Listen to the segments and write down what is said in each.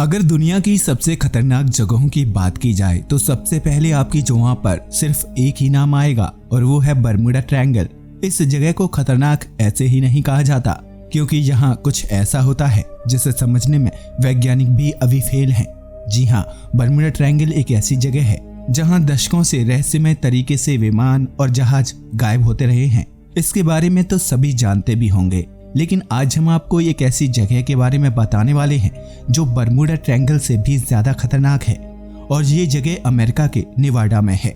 अगर दुनिया की सबसे खतरनाक जगहों की बात की जाए तो सबसे पहले आपकी जुबान पर सिर्फ एक ही नाम आएगा और वो है बर्मुडा ट्रायंगल। इस जगह को खतरनाक ऐसे ही नहीं कहा जाता क्योंकि यहाँ कुछ ऐसा होता है जिसे समझने में वैज्ञानिक भी अभी फेल हैं। जी हाँ, बर्मुडा ट्रायंगल एक ऐसी जगह है जहाँ दशकों से रहस्यमय तरीके से विमान और जहाज गायब होते रहे हैं। इसके बारे में तो सभी जानते भी होंगे, लेकिन आज हम आपको एक ऐसी जगह के बारे में बताने वाले हैं जो बर्मुडा ट्रायंगल से भी ज्यादा खतरनाक है। और ये जगह अमेरिका के नेवाडा में है,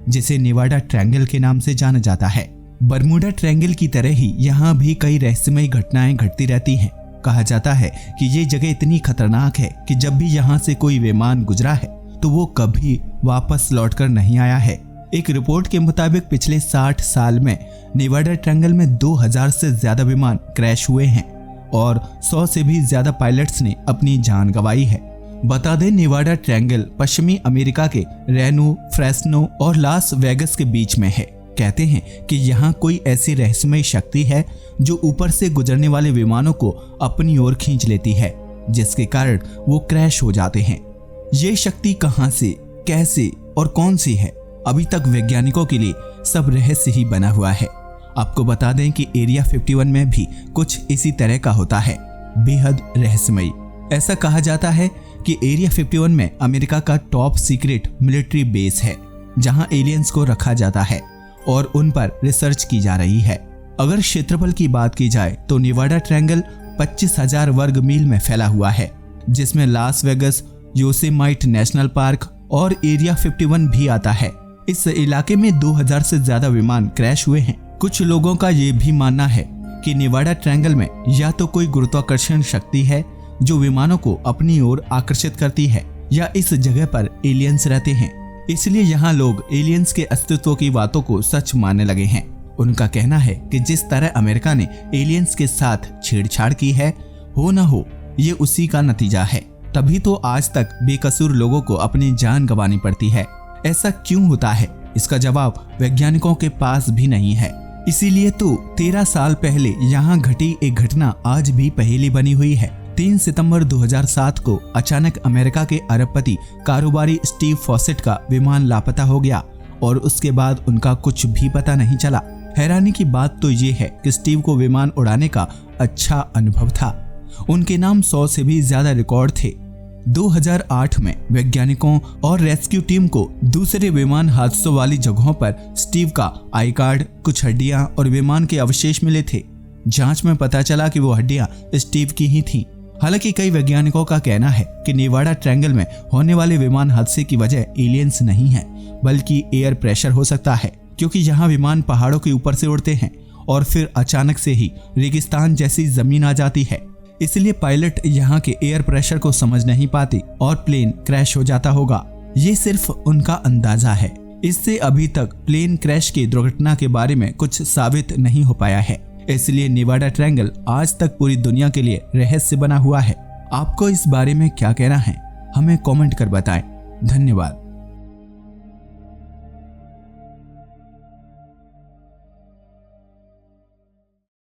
जिसे नेवाडा ट्रायंगल के नाम से जाना जाता है। बर्मुडा ट्रायंगल की तरह ही यहाँ भी कई रहस्यमय घटनाएं घटती रहती हैं। कहा जाता है कि ये जगह इतनी खतरनाक है कि जब भी यहाँ से कोई विमान गुजरा है तो वो कभी वापस लौटकर नहीं आया है। एक रिपोर्ट के मुताबिक पिछले 60 साल में नेवाडा ट्रायंगल में 2000 से ज्यादा विमान क्रैश हुए हैं और 100 से भी ज्यादा पायलट्स ने अपनी जान गंवाई है। बता दें, नेवाडा ट्रायंगल पश्चिमी अमेरिका के रेनो, फ्रेस्नो और लास वेगस के बीच में है। कहते हैं कि यहाँ कोई ऐसी रहस्यमय शक्ति है जो ऊपर से गुजरने वाले विमानों को अपनी ओर खींच लेती है, जिसके कारण वो क्रैश हो जाते हैं। ये शक्ति कहां से, कैसे और कौन सी है, अभी तक वैज्ञानिकों के लिए सब रहस्य ही बना हुआ है। आपको बता दें कि एरिया 51 में भी कुछ इसी तरह का होता है, बेहद रहस्यमय। ऐसा कहा जाता है कि एरिया 51 में अमेरिका का टॉप सीक्रेट मिलिट्री बेस है, जहां एलियंस को रखा जाता है और उन पर रिसर्च की जा रही है। अगर क्षेत्रफल की बात की जाए तो नेवाडा ट्रायंगल 25,000 वर्ग मील में फैला हुआ है, जिसमें Las Vegas, Yosemite national park और एरिया 51 भी आता है। इस इलाके में 2000 से ज्यादा विमान क्रैश हुए हैं। कुछ लोगों का ये भी मानना है कि नेवाडा ट्रायंगल में या तो कोई गुरुत्वाकर्षण शक्ति है जो विमानों को अपनी ओर आकर्षित करती है, या इस जगह पर एलियंस रहते हैं। इसलिए यहाँ लोग एलियंस के अस्तित्व की बातों को सच मानने लगे हैं। उनका कहना है कि जिस तरह अमेरिका ने एलियंस के साथ छेड़छाड़ की है, हो न हो ये उसी का नतीजा है। तभी तो आज तक बेकसूर लोगों को अपनी जान गंवानी पड़ती है। ऐसा क्यों होता है, इसका जवाब वैज्ञानिकों के पास भी नहीं है। इसीलिए तो 13 साल पहले यहाँ घटी एक घटना आज भी पहेली बनी हुई है। 3 सितंबर 2007 को अचानक अमेरिका के अरबपति कारोबारी स्टीव फॉसेट का विमान लापता हो गया और उसके बाद उनका कुछ भी पता नहीं चला। हैरानी की बात तो ये है कि स्टीव को विमान उड़ाने का अच्छा अनुभव था। उनके नाम 100 से भी ज्यादा रिकॉर्ड थे। 2008 में वैज्ञानिकों और रेस्क्यू टीम को दूसरे विमान हादसों वाली जगहों पर स्टीव का आई कार्ड, कुछ हड्डियां और विमान के अवशेष मिले थे। जांच में पता चला कि वो हड्डियां स्टीव की ही थीं। हालांकि कई वैज्ञानिकों का कहना है कि नेवाडा ट्रायंगल में होने वाले विमान हादसे की वजह एलियंस नहीं है, बल्कि एयर प्रेशर हो सकता है, क्योंकि यहाँ विमान पहाड़ों के ऊपर से उड़ते हैं और फिर अचानक से ही रेगिस्तान जैसी जमीन आ जाती है। इसलिए पायलट यहाँ के एयर प्रेशर को समझ नहीं पाते और प्लेन क्रैश हो जाता होगा। ये सिर्फ उनका अंदाजा है। इससे अभी तक प्लेन क्रैश की दुर्घटना के बारे में कुछ साबित नहीं हो पाया है। इसलिए नेवाडा ट्रायंगल आज तक पूरी दुनिया के लिए रहस्य बना हुआ है। आपको इस बारे में क्या कहना है, हमें कमेंट कर बताएं। धन्यवाद।